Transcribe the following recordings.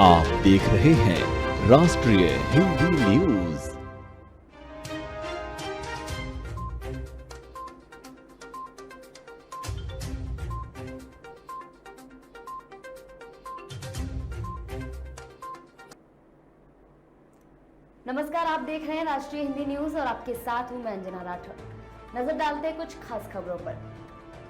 आप देख रहे हैं राष्ट्रीय हिंदी न्यूज। नमस्कार, आप देख रहे हैं राष्ट्रीय हिंदी न्यूज और आपके साथ हूं मैं अंजना राठौर। नजर डालते हैं कुछ खास खबरों पर।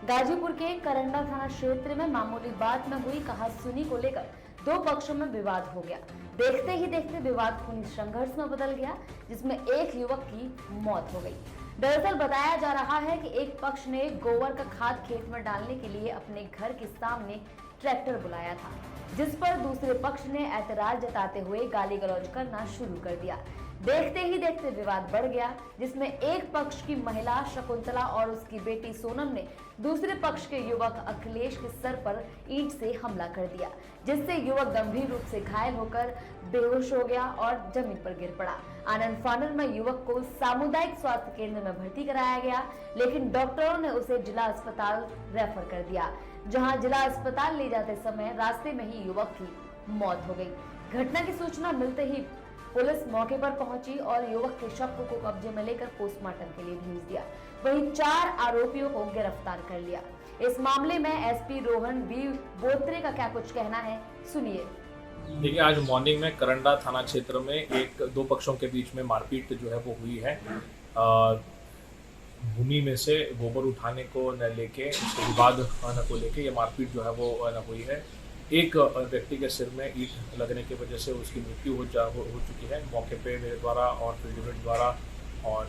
गाजीपुर के करंडा थाना क्षेत्र में मामूली बात में हुई कहासुनी को लेकर दो पक्षों में विवाद हो गया। देखते ही देखते विवाद खूनी संघर्ष में बदल गया, जिसमें एक युवक की मौत हो गई। दरअसल बताया जा रहा है कि एक पक्ष ने गोबर का खाद खेत में डालने के लिए अपने घर के सामने ट्रैक्टर बुलाया था, जिस पर दूसरे पक्ष ने ऐतराज जताते हुए गाली गलौज करना शुरू कर दिया। देखते ही देखते विवाद बढ़ गया, जिसमें एक पक्ष की महिला शकुंतला और उसकी बेटी सोनम ने दूसरे पक्ष के युवक अखिलेश के सर पर ईंट से हमला कर दिया, जिससे युवक गंभीर रूप से घायल होकर बेहोश हो गया और जमीन पर गिर पड़ा। आनंद फानन में युवक को सामुदायिक स्वास्थ्य केंद्र में भर्ती कराया गया, लेकिन डॉक्टरों ने उसे जिला अस्पताल रेफर कर दिया, जहां जिला अस्पताल ले जाते समय रास्ते में ही युवक की मौत हो गई। घटना की सूचना मिलते ही पुलिस मौके पर पहुंची और युवक के शव को कब्जे में लेकर पोस्टमार्टम के लिए भेज दिया। वहीं 4 आरोपियों को गिरफ्तार कर लिया। इस मामले में एसपी रोहन बी बोत्रे का क्या कुछ कहना है, सुनिए। देखिए, आज मॉर्निंग में करंडा थाना क्षेत्र में दो पक्षों के बीच में मारपीट जो है वो हुई है। भूमि में से गोबर उठाने को न लेके, उसके विवाद को लेके ये मारपीट जो है वो हुई है। एक व्यक्ति के सिर में ईंट लगने की वजह से उसकी मृत्यु हो चुकी है। मौके पे मेरे द्वारा और फील्ड यूनिट द्वारा और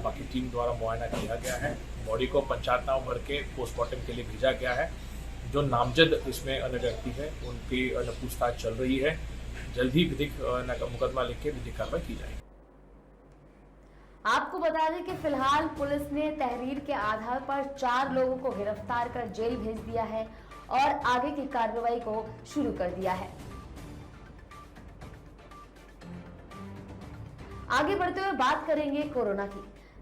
बाकी टीम द्वारा मुआयना किया गया है। बॉडी को पंचायत नाव भर के पोस्टमार्टम के लिए भेजा गया है। जो नामजद इसमें व्यक्ति है उनकी पूछताछ चल रही है। जल्द ही विधिक मुकदमा लिख के विधिक कार्रवाई की जाएगी। आपको बता दें कि फिलहाल पुलिस ने तहरीर के आधार पर 4 लोगों को गिरफ्तार कर जेल भेज दिया है और आगे की कार्रवाई को शुरू कर दिया है। आगे बढ़ते हुए बात करेंगे कोरोना की।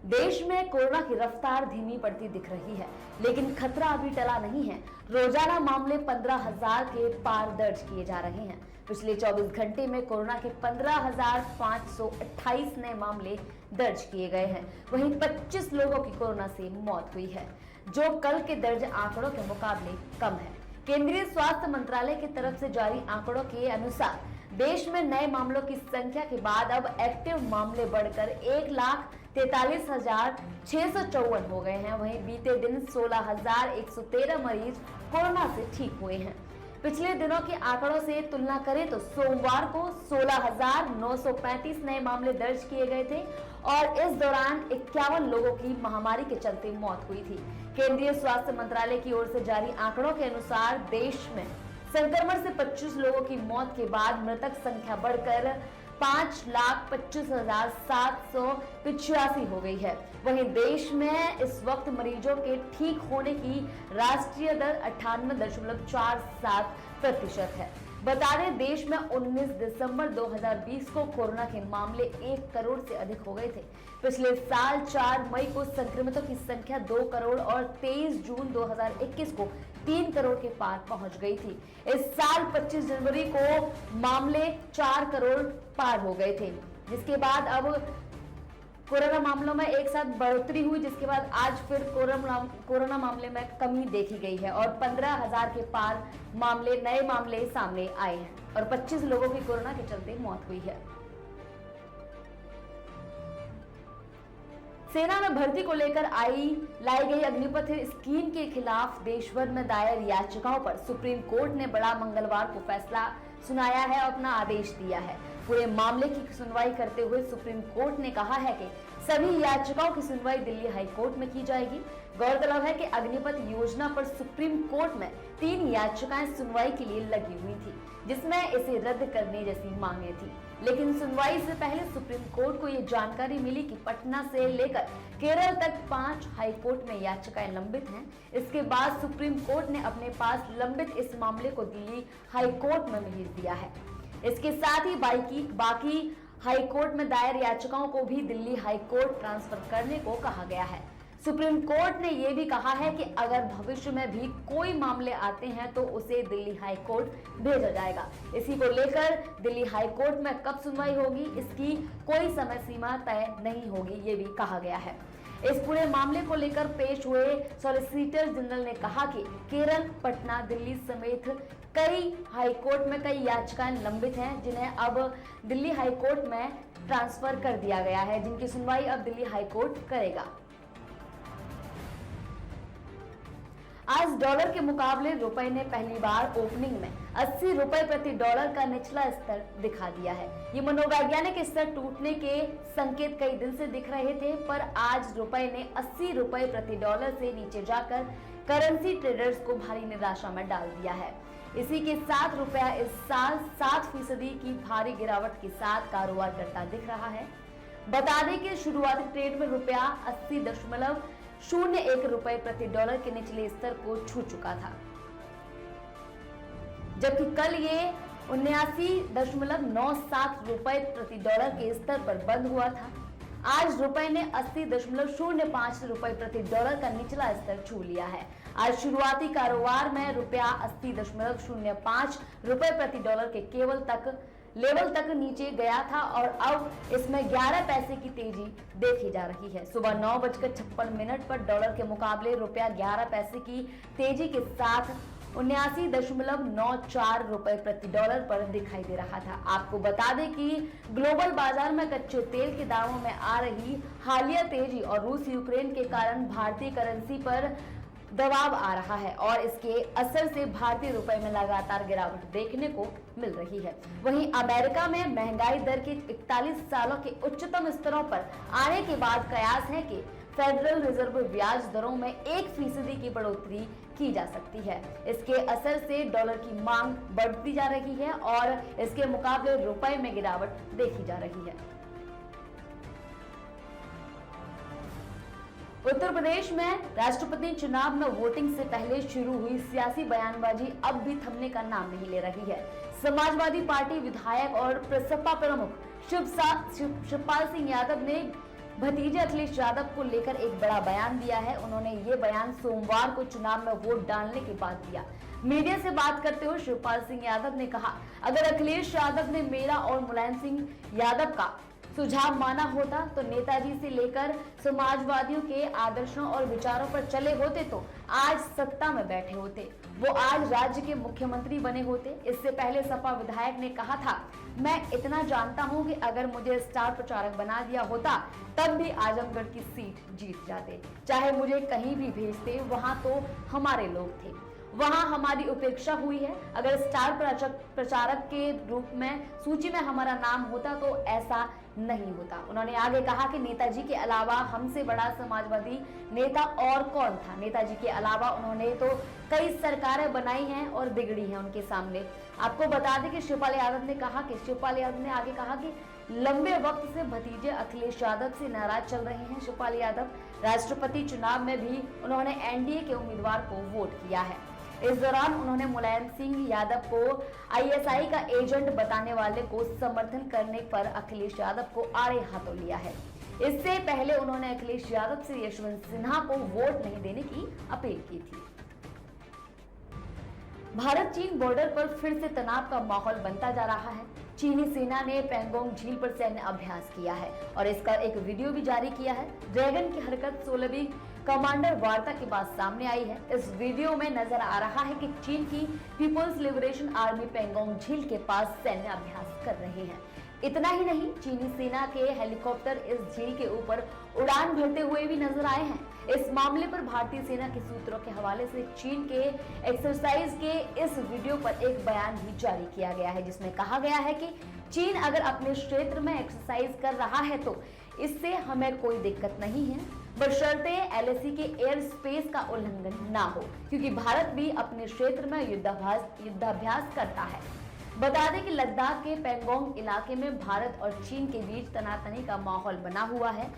देश में कोरोना की रफ्तार धीमी पड़ती दिख रही है, लेकिन खतरा अभी टला नहीं है। रोजाना मामले 15,000 के पार दर्ज किए जा रहे हैं। पिछले 24 घंटे में कोरोना के 15,528 नए मामले दर्ज किए गए हैं। वहीं 25 लोगों की कोरोना से मौत हुई है, जो कल के दर्ज आंकड़ों के मुकाबले कम है। केंद्रीय स्वास्थ्य मंत्रालय की तरफ से जारी आंकड़ों के अनुसार देश में नए मामलों की संख्या के बाद अब एक्टिव मामले बढ़कर 1,43,654 हो गए हैं। वहीं बीते दिन 16,113 मरीज कोरोना से ठीक हुए हैं। पिछले दिनों के आंकड़ों से तुलना करें तो सोमवार को 16,935 नए मामले दर्ज किए गए थे और इस दौरान 51 लोगों की महामारी के चलते मौत हुई थी। केंद्रीय स्वास्थ्य मंत्रालय की ओर से जारी आंकड़ों के अनुसार देश में संक्रमण से 25 लोगों की मौत के बाद मृतक संख्या बढ़कर 5,25,785 हो गई है। वहीं देश में इस वक्त मरीजों के ठीक होने की राष्ट्रीय दर 98.47% है। बता दें, देश में 19 दिसंबर 2020 को कोरोना के मामले 1 करोड़ से अधिक हो गए थे। पिछले साल 4 मई को संक्रमितों की संख्या 2 करोड़ और 23 जून 2021 को 3 करोड़ के पार पहुंच गई थी। इस साल 25 जनवरी को मामले 4 करोड़ पार हो गए थे, जिसके बाद अब कोरोना मामलों में एक साथ बढ़ोतरी हुई, जिसके बाद आज फिर कोरोना मामले में कमी देखी गई है और 15,000 के पार नए मामले सामने आए हैं और 25 लोगों की कोरोना के चलते मौत हुई है। सेना में भर्ती को लेकर लाई गई अग्निपथ स्कीम के खिलाफ देश भर में दायर याचिकाओं पर सुप्रीम कोर्ट ने बड़ा मंगलवार को फैसला सुनाया है और अपना आदेश दिया है। पूरे मामले की सुनवाई करते हुए सुप्रीम कोर्ट ने कहा है कि सभी याचिकाओं की सुनवाई दिल्ली हाई कोर्ट में की जाएगी। गौरतलब है कि अग्निपथ योजना पर सुप्रीम कोर्ट में 3 याचिकाएं सुनवाई के लिए लगी हुई थी, जिसमें इसे रद्द करने जैसी मांगे थी। लेकिन सुनवाई से पहले सुप्रीम कोर्ट को ये जानकारी मिली कि पटना से लेकर केरल तक 5 हाई कोर्ट में याचिकाएं लंबित हैं। इसके बाद सुप्रीम कोर्ट ने अपने पास लंबित इस मामले को दिल्ली हाई कोर्ट में भेज दिया है। इसके साथ ही बाकी हाई कोर्ट में दायर याचिकाओं को भी दिल्ली हाई कोर्ट ट्रांसफर करने को कहा गया है। सुप्रीम कोर्ट ने यह भी कहा है कि अगर भविष्य में भी कोई मामले आते हैं तो उसे दिल्ली हाई कोर्ट भेजा जाएगा। इसी को लेकर दिल्ली हाई कोर्ट में कब सुनवाई होगी, इसकी कोई समय सीमा तय नहीं होगी, ये भी कहा गया है। इस पूरे मामले को लेकर पेश हुए सॉलिसिटर जनरल ने कहा कि केरल, पटना, दिल्ली समेत कई हाई कोर्ट में कई याचिकाएं लंबित हैं, जिन्हें अब दिल्ली हाई कोर्ट में ट्रांसफर कर दिया गया है, जिनकी सुनवाई अब दिल्ली हाई कोर्ट करेगा। आज डॉलर के मुकाबले रुपए ने पहली बार ओपनिंग में 80 रुपए प्रति डॉलर का निचला स्तर दिखा दिया है। ये मनोवैज्ञानिक स्तर टूटने के संकेत कई दिन से दिख रहे थे, पर आज रुपए ने 80 रुपए प्रति डॉलर से नीचे जाकर करेंसी ट्रेडर्स को भारी निराशा में डाल दिया है। इसी के साथ रुपया इस साल 7% की भारी गिरावट के साथ कारोबार करता दिख रहा है। बता दें कि शुरुआती ट्रेड में रुपया 80.01 रुपए प्रति डॉलर के निचले स्तर को छू चुका था, जबकि कल ये 79.97 रुपए प्रति डॉलर के स्तर पर बंद हुआ था। आज रुपए ने 80.05 रुपए प्रति डॉलर का निचला स्तर छू लिया है। आज शुरुआती कारोबार में रुपया 80.05 रुपए प्रति डॉलर के लेवल तक नीचे गया था और अब इसमें 11 पैसे की तेजी देखी जा रही है। सुबह 9:56 पर डॉलर के मुकाबले रुपया 11 पैसे की तेजी के साथ 79.94 रुपए प्रति डॉलर पर दिखाई दे रहा था। आपको बता दें कि ग्लोबल बाजार में कच्चे तेल के दामों में आ रही हालिया तेजी और रूस यूक्रेन के कारण भारतीय करेंसी पर दबाव आ रहा है और इसके असर से भारतीय रुपए में लगातार गिरावट देखने को मिल रही है। वहीं अमेरिका में महंगाई दर के 41 सालों के उच्चतम स्तरों पर आने के बाद कयास है कि फेडरल रिजर्व ब्याज दरों में 1% की बढ़ोतरी की जा सकती है। इसके असर से डॉलर की मांग बढ़ती जा रही है और इसके मुकाबले रुपए में गिरावट देखी जा रही है। उत्तर प्रदेश में राष्ट्रपति चुनाव में वोटिंग से पहले शुरू हुई सियासी बयानबाजी अब भी थमने का नाम नहीं ले रही है। समाजवादी पार्टी विधायक और सपा प्रमुख शिवपाल सिंह यादव ने भतीजे अखिलेश यादव को लेकर एक बड़ा बयान दिया है। उन्होंने ये बयान सोमवार को चुनाव में वोट डालने के बाद दिया। मीडिया से बात करते हुए शिवपाल सिंह यादव ने कहा, अगर अखिलेश यादव ने मेरा और मुलायम सिंह यादव का सुझाव माना होता तो नेताजी से लेकर समाजवादियों के आदर्शों और विचारों पर चले होते तो आज सत्ता में बैठे होते, वो आज राज्य के मुख्यमंत्री बने होते। इससे पहले सपा विधायक ने कहा था, मैं इतना जानता हूं कि अगर मुझे स्टार प्रचारक बना दिया होता तब भी आजमगढ़ की सीट जीत जाते, चाहे मुझे कहीं भी भेजते, वहां तो हमारे लोग थे, वहां हमारी उपेक्षा हुई है। अगर स्टार प्रचारक के रूप में सूची में हमारा नाम होता तो ऐसा नहीं होता। उन्होंने आगे कहा कि नेताजी के अलावा हमसे बड़ा समाजवादी नेता और कौन था। नेताजी के अलावा उन्होंने तो कई सरकारें बनाई हैं और बिगड़ी हैं उनके सामने। आपको बता दें कि शिवपाल यादव ने आगे कहा कि लंबे वक्त से भतीजे अखिलेश यादव से नाराज चल रहे हैं। शिवपाल यादव राष्ट्रपति चुनाव में भी उन्होंने एनडीए के उम्मीदवार को वोट किया है। इस दौरान उन्होंने मुलायम सिंह यादव को आईएसआई का एजेंट बताने वाले को समर्थन करने पर अखिलेश यादव को आड़े हाथों लिया है। इससे पहले उन्होंने अखिलेश यादव से यशवंत सिन्हा को वोट नहीं देने की अपील की थी। भारत चीन बॉर्डर पर फिर से तनाव का माहौल बनता जा रहा है। चीनी सेना ने पेंगोंग झील पर सैन्य अभ्यास किया है और इसका एक वीडियो भी जारी किया है। ड्रैगन की हरकत 16वीं कमांडर वार्ता के बाद सामने आई है। इस वीडियो में नजर आ रहा है कि चीन की पीपुल्स लिबरेशन आर्मी पेंगोंग झील के पास सैन्य अभ्यास कर रहे हैं। इतना ही नहीं, चीनी सेना के हेलीकॉप्टर इस झील के ऊपर उड़ान भरते हुए भी नजर आए हैं। इस मामले पर भारतीय सेना के सूत्रों के हवाले से चीन के एक्सरसाइज के इस वीडियो पर एक बयान भी जारी किया गया है, जिसमें कहा गया है कि चीन अगर अपने क्षेत्र में एक्सरसाइज कर रहा है तो इससे हमें कोई दिक्कत नहीं है, बशर्ते एलएसी के एयर स्पेस का उल्लंघन ना हो, क्योंकि भारत भी अपने क्षेत्र में युद्धाभ्यास करता है। बता दें कि लद्दाख के पेंगोंग इलाके में भारत और चीन के बीच तनातनी का माहौल बना हुआ है।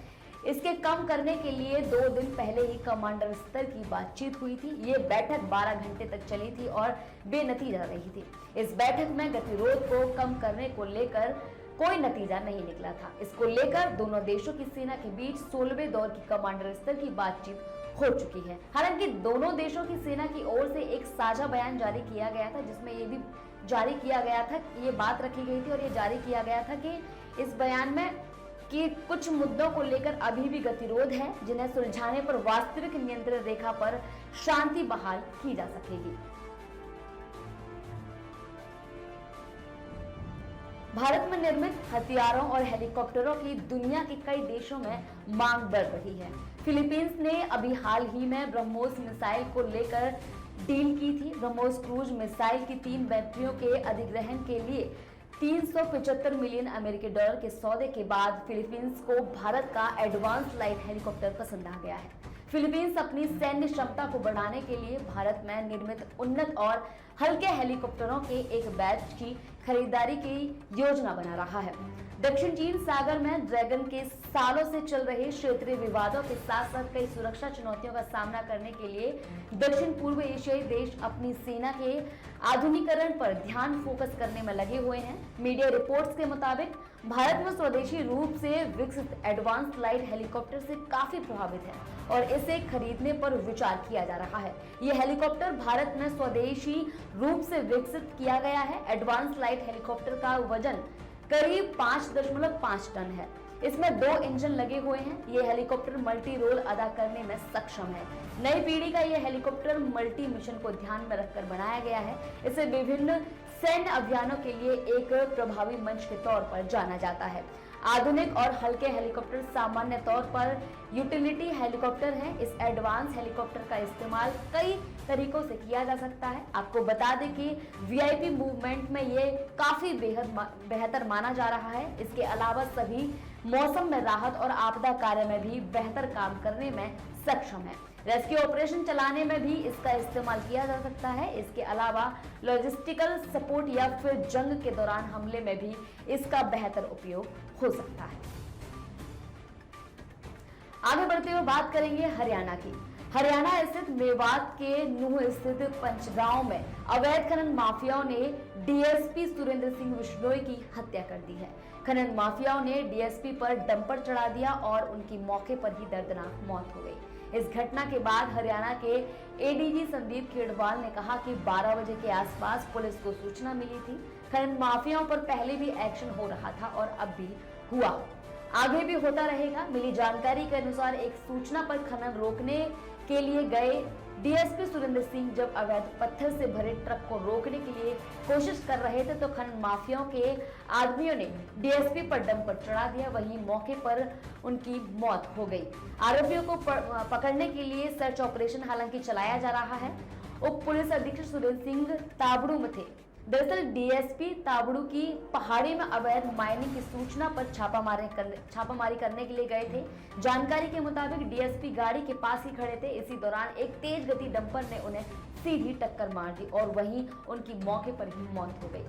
इसके कम करने के लिए 2 दिन पहले ही कमांडर स्तर की बातचीत हुई थी। ये बैठक 12 घंटे तक चली थी और बेनतीजा रही थी। इस बैठक में गतिरोध को कम करने को लेकर कोई नतीजा नहीं निकला था। इसको लेकर दोनों देशों की सेना के बीच 16वें दौर की कमांडर स्तर की बातचीत हो चुकी है। हालांकि दोनों देशों की सेना की ओर से एक साझा बयान जारी किया गया था, जिसमें ये भी जारी किया गया था, ये बात रखी गई थी और ये जारी किया गया था कि इस बयान में कि कुछ मुद्दों को लेकर अभी भी गतिरोध है, जिन्हें सुलझाने पर वास्तविक नियंत्रण रेखा पर शांति बहाल की जा सकेगी। भारत में निर्मित हथियारों और हेलीकॉप्टरों की दुनिया के कई देशों में मांग बढ़ रही है। फिलीपींस ने अभी हाल ही में ब्रह्मोस मिसाइल को लेकर डील की थी। ब्रह्मोस क्रूज मिसाइल की 3 बैटरियों के अधिग्रहण के लिए 375 मिलियन अमेरिकी डॉलर के सौदे के बाद फिलीपींस को भारत का एडवांस लाइट हेलीकॉप्टर पसंद आ गया है। फिलीपींस अपनी सैन्य क्षमता को बढ़ाने के लिए भारत में निर्मित उन्नत और हल्के हेलीकॉप्टरों के एक बैच की खरीदारी की योजना बना रहा है। दक्षिण चीन सागर में ड्रैगन के सालों से चल रहे क्षेत्रीय विवादों के साथ साथ कई सुरक्षा चुनौतियों का सामना करने के लिए दक्षिण पूर्व एशियाई देश अपनी सेना के आधुनिकीकरण पर ध्यान फोकस करने में लगे हुए हैं। मीडिया रिपोर्ट्स के मुताबिक भारत में स्वदेशी रूप से विकसित एडवांस लाइट हेलीकॉप्टर से काफी प्रभावित है और इसे खरीदने पर विचार किया जा रहा है। यह हेलीकॉप्टर भारत में स्वदेशी रूप से विकसित किया गया है। एडवांस लाइट हेलीकॉप्टर का वजन करीब 5.5 टन है। इसमें 2 इंजन लगे हुए हैं। ये हेलीकॉप्टर मल्टी रोल अदा करने में सक्षम है। नई पीढ़ी का यह हेलीकॉप्टर मल्टी मिशन को ध्यान में रखकर बनाया गया है। इसे विभिन्न सैन्य अभियानों के लिए एक प्रभावी मंच के तौर पर जाना जाता है। आधुनिक और हल्के हेलीकॉप्टर सामान्य तौर पर यूटिलिटी हेलीकॉप्टर है। इस एडवांस हेलीकॉप्टर का इस्तेमाल कई तरीकों से किया जा सकता है। आपको बता दें कि वीआईपी मूवमेंट में ये काफी बेहतर माना जा रहा है। इसके अलावा सभी मौसम में राहत और आपदा कार्य में भी बेहतर काम करने में सक्षम है। रेस्क्यू ऑपरेशन चलाने में भी इसका इस्तेमाल किया जा सकता है। इसके अलावा लॉजिस्टिकल सपोर्ट या फिर जंग के दौरान हमले में भी इसका बेहतर उपयोग हो सकता है। आगे बढ़ते हुए बात करेंगे हरियाणा की। हरियाणा स्थित मेवात के नूह स्थित पंचगांव में अवैध खनन माफियाओं ने डीएसपी सुरेंद्र सिंह बिश्नोई की हत्या कर दी है। खनन माफियाओं ने डीएसपी पर डंपर चढ़ा दिया और उनकी मौके पर ही दर्दनाक मौत हो गई। इस घटना के बाद हरियाणा के एडीजी संदीप खेड़वाल ने कहा कि 12 बजे के आसपास पुलिस को सूचना मिली थी। खनन माफियाओं पर पहले भी एक्शन हो रहा था और अब भी हुआ, आगे भी होता रहेगा। मिली जानकारी के अनुसार एक सूचना पर खनन रोकने के लिए गए डीएसपी सुरेंद्र सिंह जब अवैध पत्थर से भरे ट्रक को रोकने के लिए कोशिश कर रहे थे तो खनन माफियाओं के आदमियों ने डीएसपी पर डंपर चढ़ा दिया। वहीं मौके पर उनकी मौत हो गई। आरोपियों को पकड़ने के लिए सर्च ऑपरेशन हालांकि चलाया जा रहा है। उप पुलिस अधीक्षक सुरेंद्र सिंह ताबड़ू में थे। दरअसल डीएसपी ताबड़ू की पहाड़ी में अवैध माइनिंग की सूचना पर छापामारी करने के लिए गए थे। जानकारी के मुताबिक डीएसपी गाड़ी के पास ही खड़े थे। इसी दौरान एक तेज गति डंपर ने उन्हें सीधी टक्कर मार दी और वहीं उनकी मौके पर ही मौत हो गई।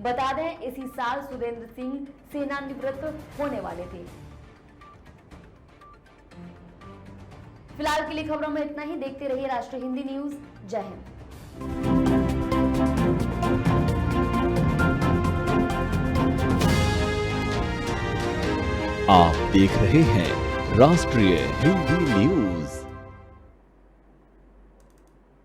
बता दें इसी साल सुरेंद्र सिंह सेवानिवृत्त होने वाले थे। फिलहाल के लिए खबरों में इतना ही। देखते रहिए राष्ट्रीय हिंदी न्यूज। जय हिंद। आप देख रहे हैं राष्ट्रीय हिंदी न्यूज।